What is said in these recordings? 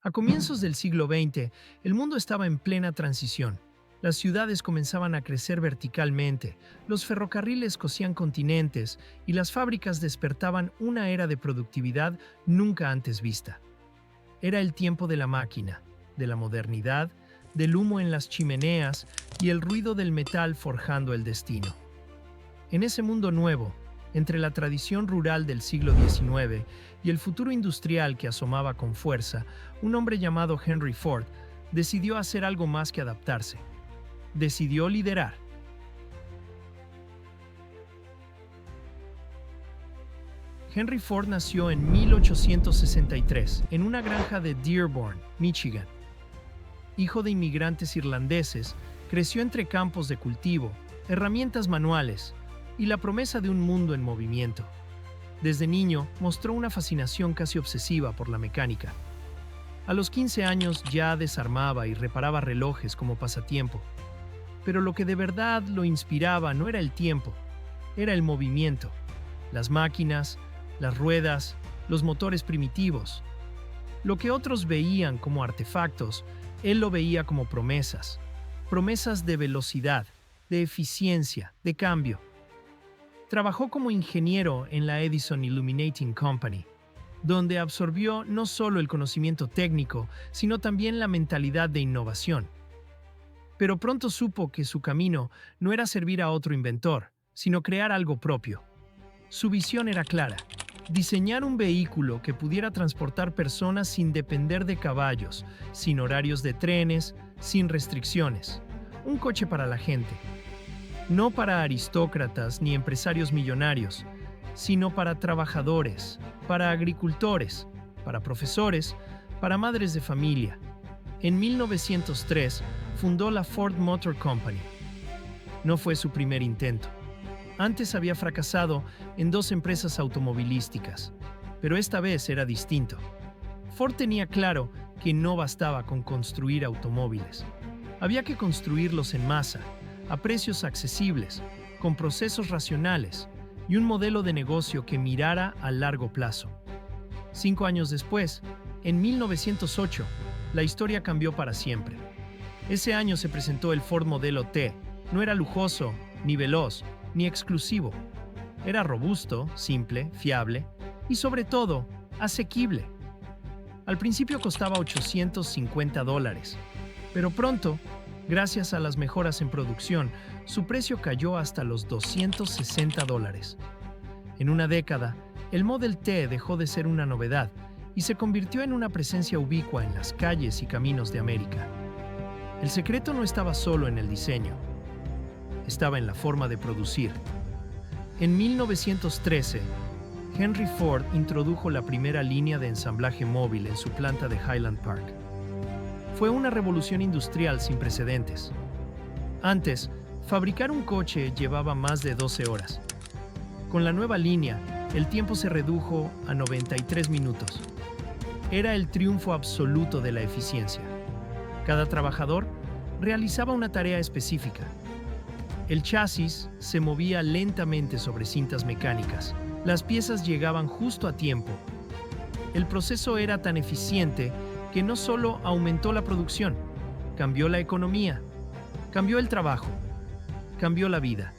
A comienzos del siglo XX, el mundo estaba en plena transición. Las ciudades comenzaban a crecer verticalmente, los ferrocarriles cosían continentes y las fábricas despertaban una era de productividad nunca antes vista. Era el tiempo de la máquina, de la modernidad, del humo en las chimeneas y el ruido del metal forjando el destino. En ese mundo nuevo, entre la tradición rural del siglo XIX y el futuro industrial que asomaba con fuerza, un hombre llamado Henry Ford decidió hacer algo más que adaptarse. Decidió liderar. Henry Ford nació en 1863 en una granja de Dearborn, Michigan. Hijo de inmigrantes irlandeses, creció entre campos de cultivo, herramientas manuales y la promesa de un mundo en movimiento. Desde niño mostró una fascinación casi obsesiva por la mecánica. A los 15 años ya desarmaba y reparaba relojes como pasatiempo. Pero lo que de verdad lo inspiraba no era el tiempo, era el movimiento, las máquinas, las ruedas, los motores primitivos. Lo que otros veían como artefactos, él lo veía como promesas. Promesas de velocidad, de eficiencia, de cambio. Trabajó como ingeniero en la Edison Illuminating Company, donde absorbió no solo el conocimiento técnico, sino también la mentalidad de innovación. Pero pronto supo que su camino no era servir a otro inventor, sino crear algo propio. Su visión era clara: diseñar un vehículo que pudiera transportar personas sin depender de caballos, sin horarios de trenes, sin restricciones. Un coche para la gente. No para aristócratas ni empresarios millonarios, sino para trabajadores, para agricultores, para profesores, para madres de familia. En 1903 fundó la Ford Motor Company. No fue su primer intento. Antes había fracasado en 2 empresas automovilísticas, pero esta vez era distinto. Ford tenía claro que no bastaba con construir automóviles. Había que construirlos en masa, a precios accesibles, con procesos racionales y un modelo de negocio que mirara a largo plazo. 5 años después, en 1908, la historia cambió para siempre. Ese año se presentó el Ford Modelo T. No era lujoso, ni veloz, ni exclusivo. Era robusto, simple, fiable y, sobre todo, asequible. Al principio costaba $850, pero pronto, gracias a las mejoras en producción, su precio cayó hasta los $260. En una década, el Model T dejó de ser una novedad y se convirtió en una presencia ubicua en las calles y caminos de América. El secreto no estaba solo en el diseño, estaba en la forma de producir. En 1913, Henry Ford introdujo la primera línea de ensamblaje móvil en su planta de Highland Park. Fue una revolución industrial sin precedentes. Antes, fabricar un coche llevaba más de 12 horas. Con la nueva línea, el tiempo se redujo a 93 minutos. Era el triunfo absoluto de la eficiencia. Cada trabajador realizaba una tarea específica. El chasis se movía lentamente sobre cintas mecánicas. Las piezas llegaban justo a tiempo. El proceso era tan eficiente que no solo aumentó la producción, cambió la economía, cambió el trabajo, cambió la vida.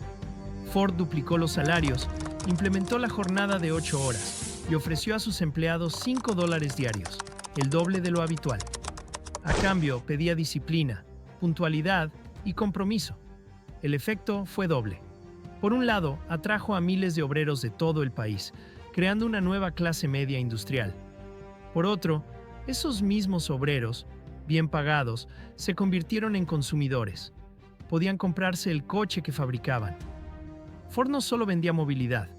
Ford duplicó los salarios, implementó la jornada de 8 horas y ofreció a sus empleados $5 diarios, el doble de lo habitual. A cambio, pedía disciplina, puntualidad y compromiso. El efecto fue doble. Por un lado, atrajo a miles de obreros de todo el país, creando una nueva clase media industrial. Por otro, esos mismos obreros, bien pagados, se convirtieron en consumidores. Podían comprarse el coche que fabricaban. Ford no solo vendía movilidad,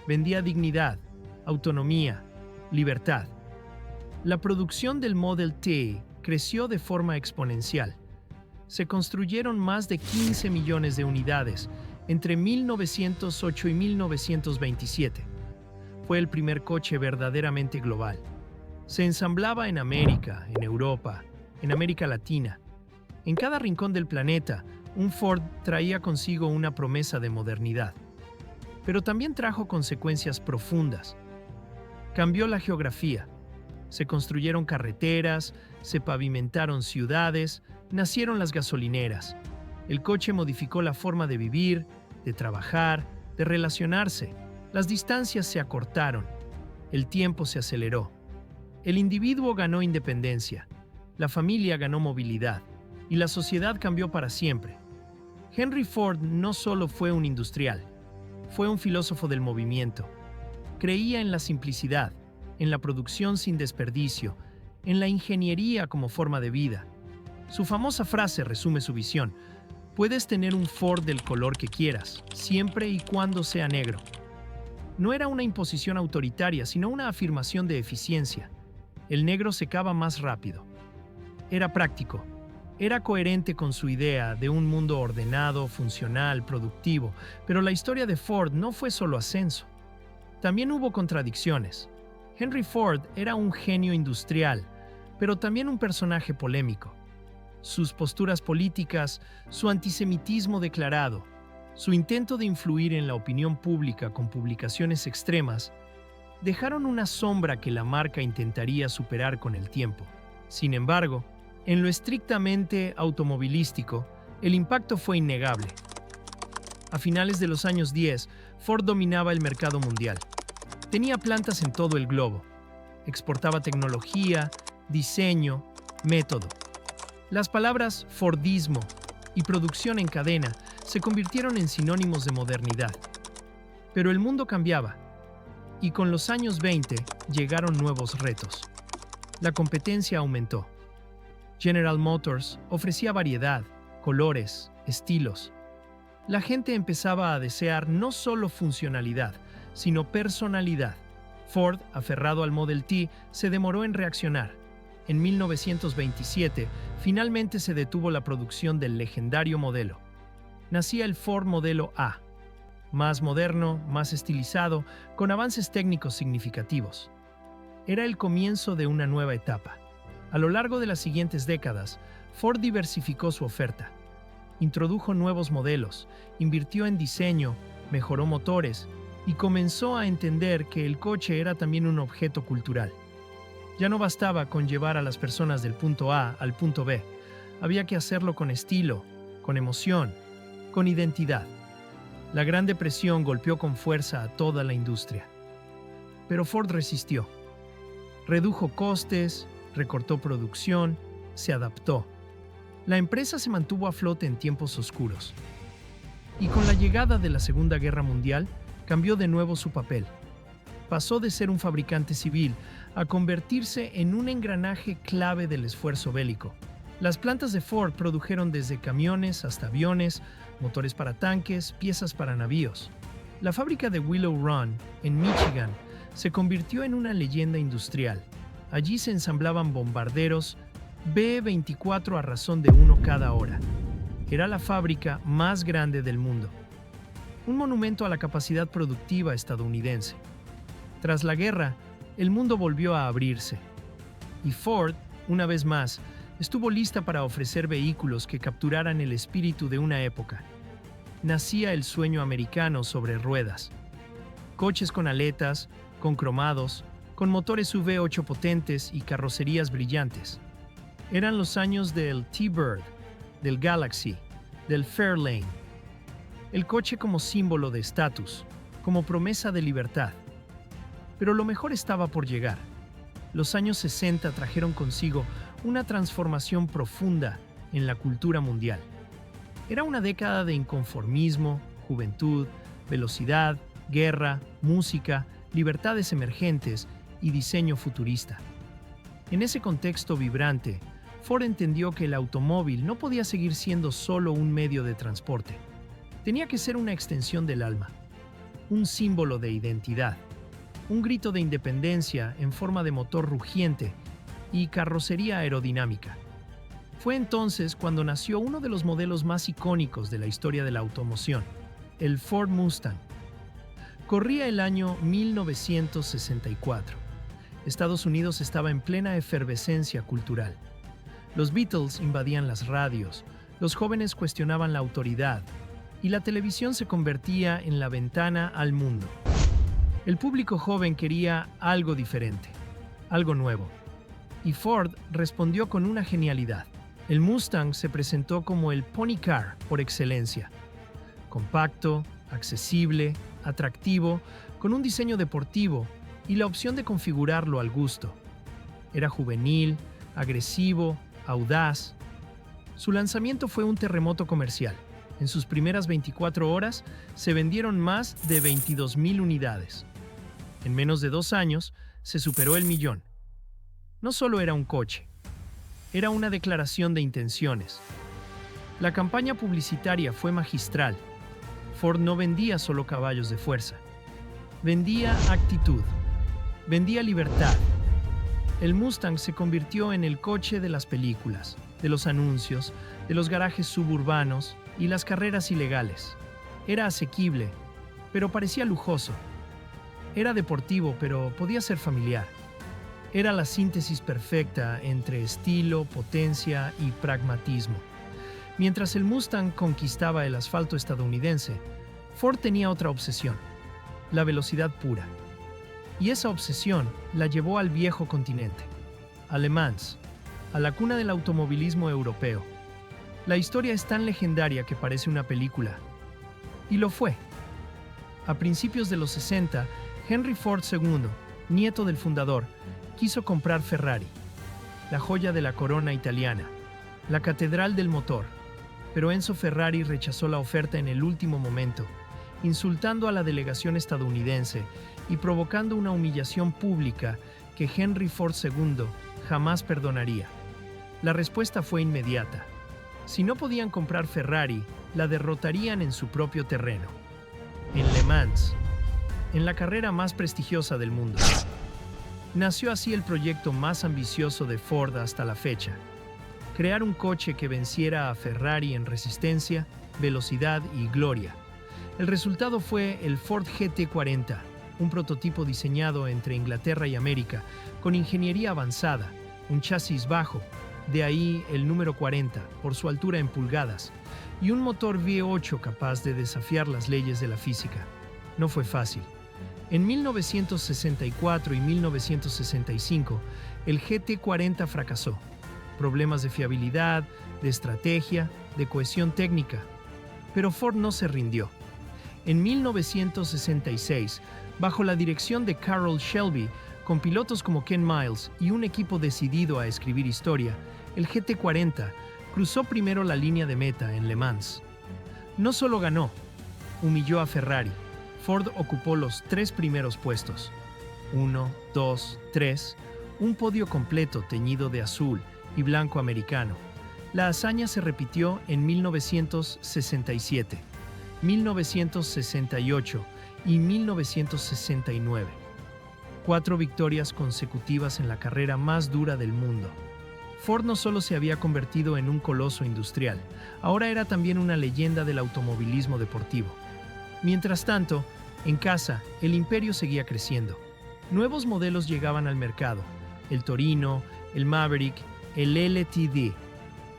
vendía dignidad, autonomía, libertad. La producción del Model T creció de forma exponencial. Se construyeron más de 15 millones de unidades entre 1908 y 1927. Fue el primer coche verdaderamente global. Se ensamblaba en América, en Europa, en América Latina. En cada rincón del planeta, un Ford traía consigo una promesa de modernidad. Pero también trajo consecuencias profundas. Cambió la geografía. Se construyeron carreteras, se pavimentaron ciudades, nacieron las gasolineras. El coche modificó la forma de vivir, de trabajar, de relacionarse. Las distancias se acortaron. El tiempo se aceleró. El individuo ganó independencia. La familia ganó movilidad. Y la sociedad cambió para siempre. Henry Ford no solo fue un industrial, fue un filósofo del movimiento. Creía en la simplicidad, en la producción sin desperdicio, en la ingeniería como forma de vida. Su famosa frase resume su visión: puedes tener un Ford del color que quieras, siempre y cuando sea negro. No era una imposición autoritaria, sino una afirmación de eficiencia. El negro secaba más rápido. Era práctico. Era coherente con su idea de un mundo ordenado, funcional, productivo, pero la historia de Ford no fue solo ascenso. También hubo contradicciones. Henry Ford era un genio industrial, pero también un personaje polémico. Sus posturas políticas, su antisemitismo declarado, su intento de influir en la opinión pública con publicaciones extremas, dejaron una sombra que la marca intentaría superar con el tiempo. Sin embargo, en lo estrictamente automovilístico, el impacto fue innegable. A finales de los años 10, Ford dominaba el mercado mundial. Tenía plantas en todo el globo. Exportaba tecnología, diseño, método. Las palabras Fordismo y producción en cadena se convirtieron en sinónimos de modernidad. Pero el mundo cambiaba, y con los años 20 llegaron nuevos retos. La competencia aumentó. General Motors ofrecía variedad, colores, estilos. La gente empezaba a desear no solo funcionalidad, sino personalidad. Ford, aferrado al Model T, se demoró en reaccionar. En 1927, finalmente se detuvo la producción del legendario modelo. Nacía el Ford Modelo A, más moderno, más estilizado, con avances técnicos significativos. Era el comienzo de una nueva etapa. A lo largo de las siguientes décadas, Ford diversificó su oferta. Introdujo nuevos modelos, invirtió en diseño, mejoró motores y comenzó a entender que el coche era también un objeto cultural. Ya no bastaba con llevar a las personas del punto A al punto B. Había que hacerlo con estilo, con emoción, con identidad. La Gran Depresión golpeó con fuerza a toda la industria. Pero Ford resistió. Redujo costes, recortó producción, se adaptó. La empresa se mantuvo a flote en tiempos oscuros. Y con la llegada de la Segunda Guerra Mundial, cambió de nuevo su papel. Pasó de ser un fabricante civil a convertirse en un engranaje clave del esfuerzo bélico. Las plantas de Ford produjeron desde camiones hasta aviones, motores para tanques, piezas para navíos. La fábrica de Willow Run, en Michigan, se convirtió en una leyenda industrial. Allí se ensamblaban bombarderos B-24 a razón de uno cada hora. Era la fábrica más grande del mundo. Un monumento a la capacidad productiva estadounidense. Tras la guerra, el mundo volvió a abrirse. Y Ford, una vez más, estuvo lista para ofrecer vehículos que capturaran el espíritu de una época. Nacía el sueño americano sobre ruedas. Coches con aletas, con cromados, con motores V8 potentes y carrocerías brillantes. Eran los años del T-Bird, del Galaxy, del Fairlane. El coche como símbolo de estatus, como promesa de libertad. Pero lo mejor estaba por llegar. Los años 60 trajeron consigo una transformación profunda en la cultura mundial. Era una década de inconformismo, juventud, velocidad, guerra, música, libertades emergentes y diseño futurista. En ese contexto vibrante, Ford entendió que el automóvil no podía seguir siendo solo un medio de transporte. Tenía que ser una extensión del alma, un símbolo de identidad, un grito de independencia en forma de motor rugiente y carrocería aerodinámica. Fue entonces cuando nació uno de los modelos más icónicos de la historia de la automoción, el Ford Mustang. Corría el año 1964. Estados Unidos estaba en plena efervescencia cultural. Los Beatles invadían las radios, los jóvenes cuestionaban la autoridad y la televisión se convertía en la ventana al mundo. El público joven quería algo diferente, algo nuevo. y Ford respondió con una genialidad. El Mustang se presentó como el pony car por excelencia. Compacto, accesible, atractivo, con un diseño deportivo y la opción de configurarlo al gusto. Era juvenil, agresivo, audaz. Su lanzamiento fue un terremoto comercial. En sus primeras 24 horas se vendieron más de 22,000 unidades. En menos de 2 años se superó el millón. No solo era un coche, era una declaración de intenciones. La campaña publicitaria fue magistral. Ford no vendía solo caballos de fuerza. Vendía actitud. Vendía libertad. El Mustang se convirtió en el coche de las películas, de los anuncios, de los garajes suburbanos y las carreras ilegales. Era asequible, pero parecía lujoso. Era deportivo, pero podía ser familiar. Era la síntesis perfecta entre estilo, potencia y pragmatismo. Mientras el Mustang conquistaba el asfalto estadounidense, Ford tenía otra obsesión: la velocidad pura. Y esa obsesión la llevó al viejo continente, a Le Mans, a la cuna del automovilismo europeo. La historia es tan legendaria que parece una película. Y lo fue. A principios de los 60, Henry Ford II, nieto del fundador, quiso comprar Ferrari, la joya de la corona italiana, la catedral del motor. Pero Enzo Ferrari rechazó la oferta en el último momento, insultando a la delegación estadounidense y provocando una humillación pública que Henry Ford II jamás perdonaría. La respuesta fue inmediata. Si no podían comprar Ferrari, la derrotarían en su propio terreno, en Le Mans, en la carrera más prestigiosa del mundo. Nació así el proyecto más ambicioso de Ford hasta la fecha: crear un coche que venciera a Ferrari en resistencia, velocidad y gloria. El resultado fue el Ford GT40, un prototipo diseñado entre Inglaterra y América, con ingeniería avanzada, un chasis bajo, de ahí el número 40, por su altura en pulgadas, y un motor V8 capaz de desafiar las leyes de la física. No fue fácil. En 1964 y 1965, el GT40 fracasó. Problemas de fiabilidad, de estrategia, de cohesión técnica. Pero Ford no se rindió. En 1966, bajo la dirección de Carroll Shelby, con pilotos como Ken Miles y un equipo decidido a escribir historia, el GT40 cruzó primero la línea de meta en Le Mans. No solo ganó, humilló a Ferrari. Ford ocupó los 3 primeros puestos. 1, 2, 3, un podio completo teñido de azul y blanco americano. La hazaña se repitió en 1967, 1968 y 1969. 4 victorias consecutivas en la carrera más dura del mundo. Ford no solo se había convertido en un coloso industrial, ahora era también una leyenda del automovilismo deportivo. Mientras tanto, en casa, el imperio seguía creciendo. Nuevos modelos llegaban al mercado: el Torino, el Maverick, el LTD.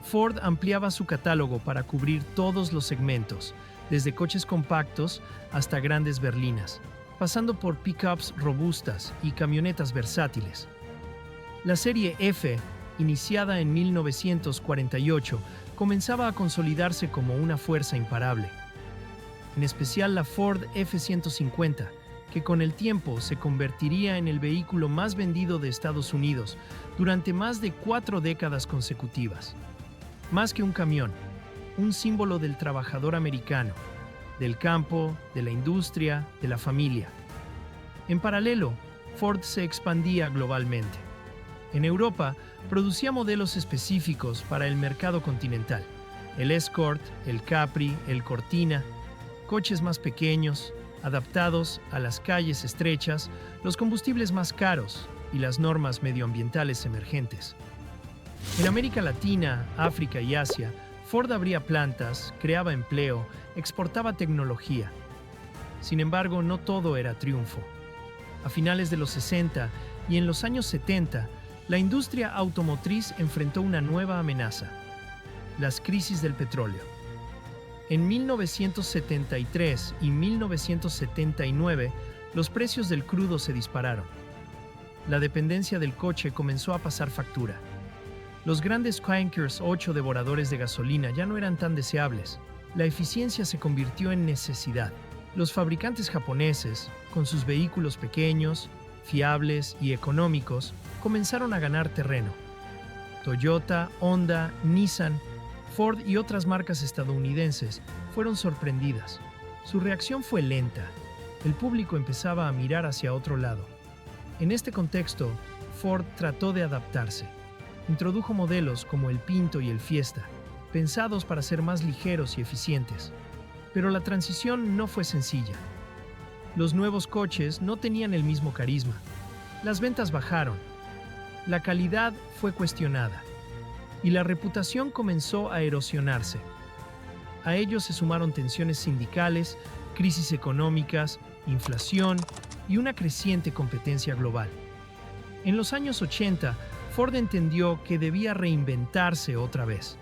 Ford ampliaba su catálogo para cubrir todos los segmentos, desde coches compactos hasta grandes berlinas, pasando por pickups robustas y camionetas versátiles. La serie F, iniciada en 1948, comenzaba a consolidarse como una fuerza imparable. En especial la Ford F-150, que con el tiempo se convertiría en el vehículo más vendido de Estados Unidos durante más de 4 décadas consecutivas. Más que un camión, un símbolo del trabajador americano, del campo, de la industria, de la familia. En paralelo, Ford se expandía globalmente. En Europa, producía modelos específicos para el mercado continental: el Escort, el Capri, el Cortina, coches más pequeños, adaptados a las calles estrechas, los combustibles más caros y las normas medioambientales emergentes. En América Latina, África y Asia, Ford abría plantas, creaba empleo, exportaba tecnología. Sin embargo, no todo era triunfo. A finales de los 60 y en los años 70, la industria automotriz enfrentó una nueva amenaza: las crisis del petróleo. En 1973 y 1979, los precios del crudo se dispararon. la dependencia del coche comenzó a pasar factura. Los grandes Clankers 8 devoradores de gasolina ya no eran tan deseables. La eficiencia se convirtió en necesidad. Los fabricantes japoneses, con sus vehículos pequeños, fiables y económicos, comenzaron a ganar terreno. Toyota, Honda, Nissan, Ford y otras marcas estadounidenses fueron sorprendidas. Su reacción fue lenta. El público empezaba a mirar hacia otro lado. En este contexto, Ford trató de adaptarse. Introdujo modelos como el Pinto y el Fiesta, pensados para ser más ligeros y eficientes. Pero la transición no fue sencilla. Los nuevos coches no tenían el mismo carisma. Las ventas bajaron. La calidad fue cuestionada. Y la reputación comenzó a erosionarse. A ello se sumaron tensiones sindicales, crisis económicas, inflación y una creciente competencia global. En los años 80, Ford entendió que debía reinventarse otra vez.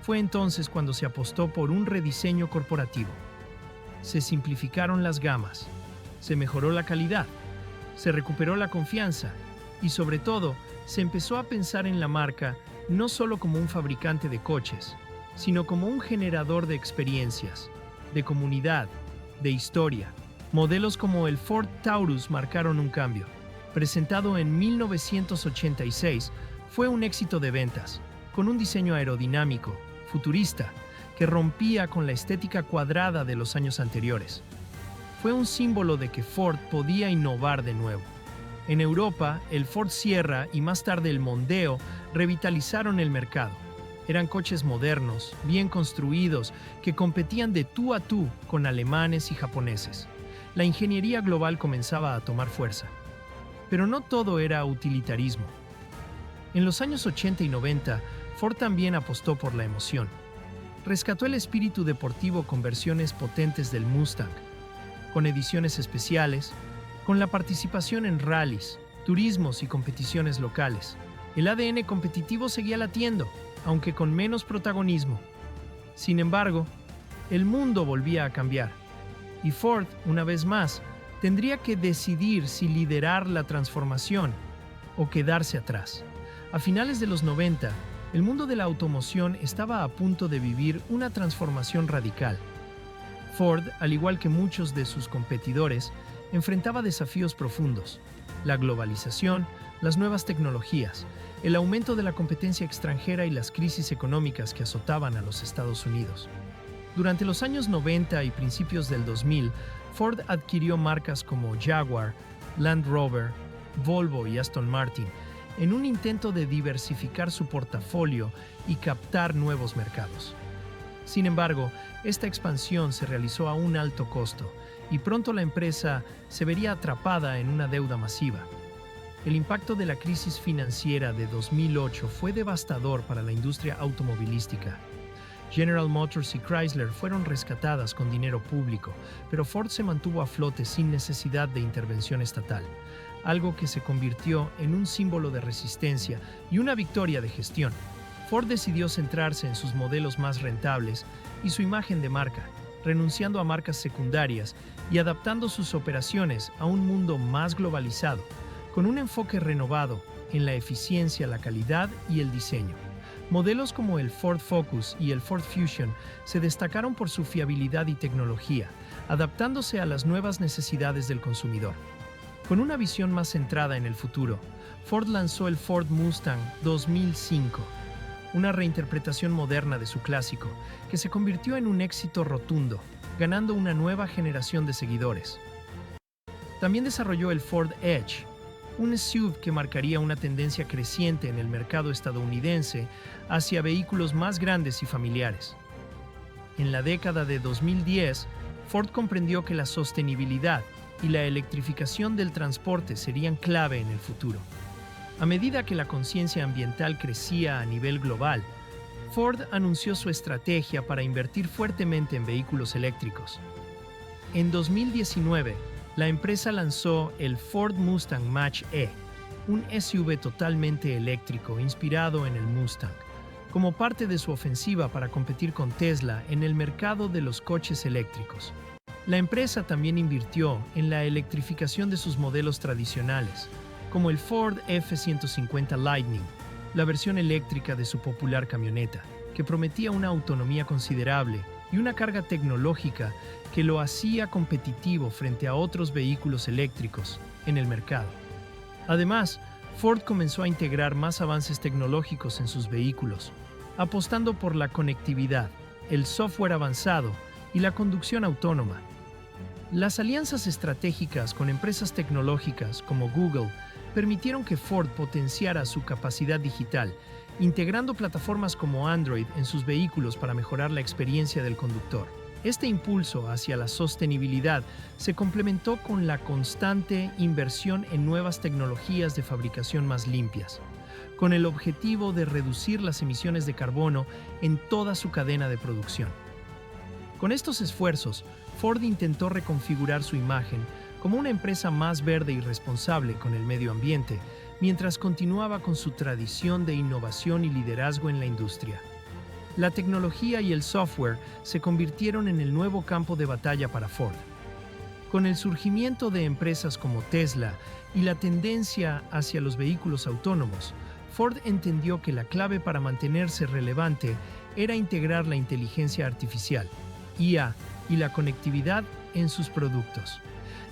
Fue entonces cuando se apostó por un rediseño corporativo. Se simplificaron las gamas, se mejoró la calidad, se recuperó la confianza y sobre todo se empezó a pensar en la marca no solo como un fabricante de coches, sino como un generador de experiencias, de comunidad, de historia. Modelos como el Ford Taurus marcaron un cambio. Presentado en 1986, fue un éxito de ventas, con un diseño aerodinámico, futurista, que rompía con la estética cuadrada de los años anteriores. Fue un símbolo de que Ford podía innovar de nuevo. En Europa, el Ford Sierra y más tarde el Mondeo revitalizaron el mercado. Eran coches modernos, bien construidos, que competían de tú a tú con alemanes y japoneses. La ingeniería global comenzaba a tomar fuerza. Pero no todo era utilitarismo. En los años 80 y 90, Ford también apostó por la emoción. Rescató el espíritu deportivo con versiones potentes del Mustang, con ediciones especiales, con la participación en rallies, turismos y competiciones locales. El ADN competitivo seguía latiendo, aunque con menos protagonismo. Sin embargo, el mundo volvía a cambiar, y Ford, una vez más, tendría que decidir si liderar la transformación o quedarse atrás. A finales de los 90, el mundo de la automoción estaba a punto de vivir una transformación radical. Ford, al igual que muchos de sus competidores, enfrentaba desafíos profundos: la globalización, las nuevas tecnologías, el aumento de la competencia extranjera y las crisis económicas que azotaban a los Estados Unidos. Durante los años 90 y principios del 2000, Ford adquirió marcas como Jaguar, Land Rover, Volvo y Aston Martin, en un intento de diversificar su portafolio y captar nuevos mercados. Sin embargo, esta expansión se realizó a un alto costo, y pronto la empresa se vería atrapada en una deuda masiva. El impacto de la crisis financiera de 2008 fue devastador para la industria automovilística. General Motors y Chrysler fueron rescatadas con dinero público, pero Ford se mantuvo a flote sin necesidad de intervención estatal, algo que se convirtió en un símbolo de resistencia y una victoria de gestión. Ford decidió centrarse en sus modelos más rentables y su imagen de marca, renunciando a marcas secundarias y adaptando sus operaciones a un mundo más globalizado, con un enfoque renovado en la eficiencia, la calidad y el diseño. Modelos como el Ford Focus y el Ford Fusion se destacaron por su fiabilidad y tecnología, adaptándose a las nuevas necesidades del consumidor. Con una visión más centrada en el futuro, Ford lanzó el Ford Mustang 2005, una reinterpretación moderna de su clásico, que se convirtió en un éxito rotundo, ganando una nueva generación de seguidores. También desarrolló el Ford Edge, un SUV que marcaría una tendencia creciente en el mercado estadounidense hacia vehículos más grandes y familiares. En la década de 2010, Ford comprendió que la sostenibilidad y la electrificación del transporte serían clave en el futuro. A medida que la conciencia ambiental crecía a nivel global, Ford anunció su estrategia para invertir fuertemente en vehículos eléctricos. En 2019, la empresa lanzó el Ford Mustang Mach-E, un SUV totalmente eléctrico inspirado en el Mustang, como parte de su ofensiva para competir con Tesla en el mercado de los coches eléctricos. La empresa también invirtió en la electrificación de sus modelos tradicionales, como el Ford F-150 Lightning, la versión eléctrica de su popular camioneta, que prometía una autonomía considerable y una carga tecnológica que lo hacía competitivo frente a otros vehículos eléctricos en el mercado. Además, Ford comenzó a integrar más avances tecnológicos en sus vehículos, apostando por la conectividad, el software avanzado y la conducción autónoma. Las alianzas estratégicas con empresas tecnológicas como Google permitieron que Ford potenciara su capacidad digital, integrando plataformas como Android en sus vehículos para mejorar la experiencia del conductor. Este impulso hacia la sostenibilidad se complementó con la constante inversión en nuevas tecnologías de fabricación más limpias, con el objetivo de reducir las emisiones de carbono en toda su cadena de producción. Con estos esfuerzos, Ford intentó reconfigurar su imagen como una empresa más verde y responsable con el medio ambiente, mientras continuaba con su tradición de innovación y liderazgo en la industria. La tecnología y el software se convirtieron en el nuevo campo de batalla para Ford. Con el surgimiento de empresas como Tesla y la tendencia hacia los vehículos autónomos, Ford entendió que la clave para mantenerse relevante era integrar la inteligencia artificial, IA, y la conectividad en sus productos.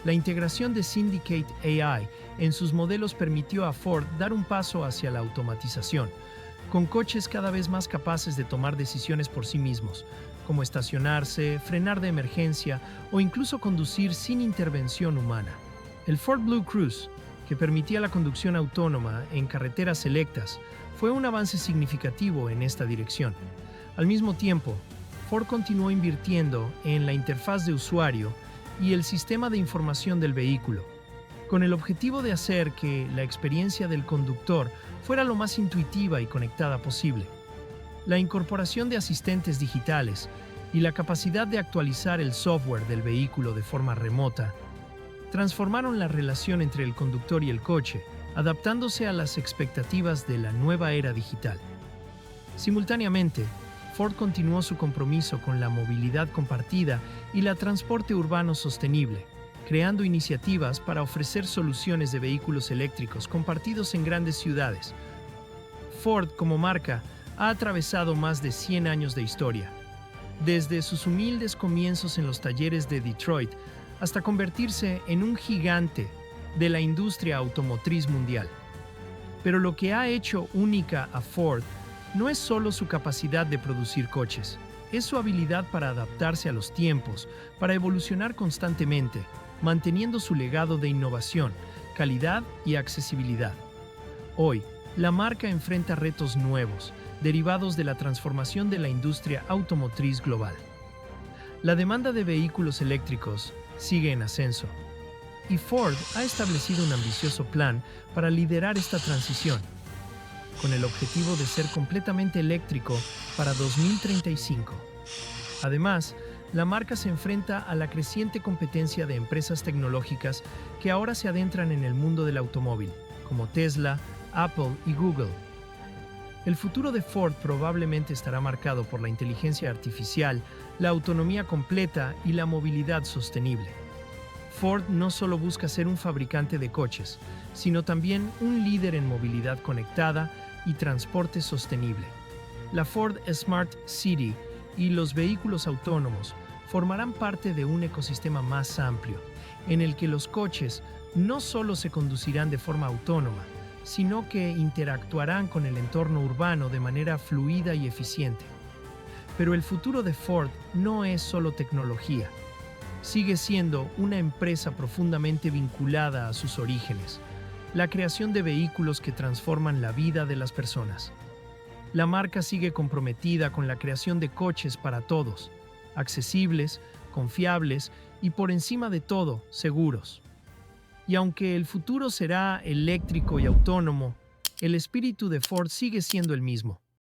La integración de Syndicate AI en sus modelos permitió a Ford dar un paso hacia la automatización, con coches cada vez más capaces de tomar decisiones por sí mismos, como estacionarse, frenar de emergencia o incluso conducir sin intervención humana. El Ford Blue Cruise, que permitía la conducción autónoma en carreteras selectas, fue un avance significativo en esta dirección. Al mismo tiempo, Ford continuó invirtiendo en la interfaz de usuario y el sistema de información del vehículo, con el objetivo de hacer que la experiencia del conductor fuera lo más intuitiva y conectada posible. La incorporación de asistentes digitales y la capacidad de actualizar el software del vehículo de forma remota transformaron la relación entre el conductor y el coche, adaptándose a las expectativas de la nueva era digital. Simultáneamente, Ford continuó su compromiso con la movilidad compartida y la transporte urbano sostenible, creando iniciativas para ofrecer soluciones de vehículos eléctricos compartidos en grandes ciudades. Ford, como marca, ha atravesado más de 100 años de historia, desde sus humildes comienzos en los talleres de Detroit hasta convertirse en un gigante de la industria automotriz mundial. Pero lo que ha hecho única a Ford no es solo su capacidad de producir coches, es su habilidad para adaptarse a los tiempos, para evolucionar constantemente, manteniendo su legado de innovación, calidad y accesibilidad. Hoy, la marca enfrenta retos nuevos, derivados de la transformación de la industria automotriz global. La demanda de vehículos eléctricos sigue en ascenso, y Ford ha establecido un ambicioso plan para liderar esta transición, con el objetivo de ser completamente eléctrico para 2035. Además, la marca se enfrenta a la creciente competencia de empresas tecnológicas que ahora se adentran en el mundo del automóvil, como Tesla, Apple y Google. El futuro de Ford probablemente estará marcado por la inteligencia artificial, la autonomía completa y la movilidad sostenible. Ford no solo busca ser un fabricante de coches, sino también un líder en movilidad conectada y transporte sostenible. La Ford Smart City y los vehículos autónomos formarán parte de un ecosistema más amplio, en el que los coches no solo se conducirán de forma autónoma, sino que interactuarán con el entorno urbano de manera fluida y eficiente. Pero el futuro de Ford no es solo tecnología. Sigue siendo una empresa profundamente vinculada a sus orígenes, la creación de vehículos que transforman la vida de las personas. La marca sigue comprometida con la creación de coches para todos, accesibles, confiables y por encima de todo, seguros. Y aunque el futuro será eléctrico y autónomo, el espíritu de Ford sigue siendo el mismo.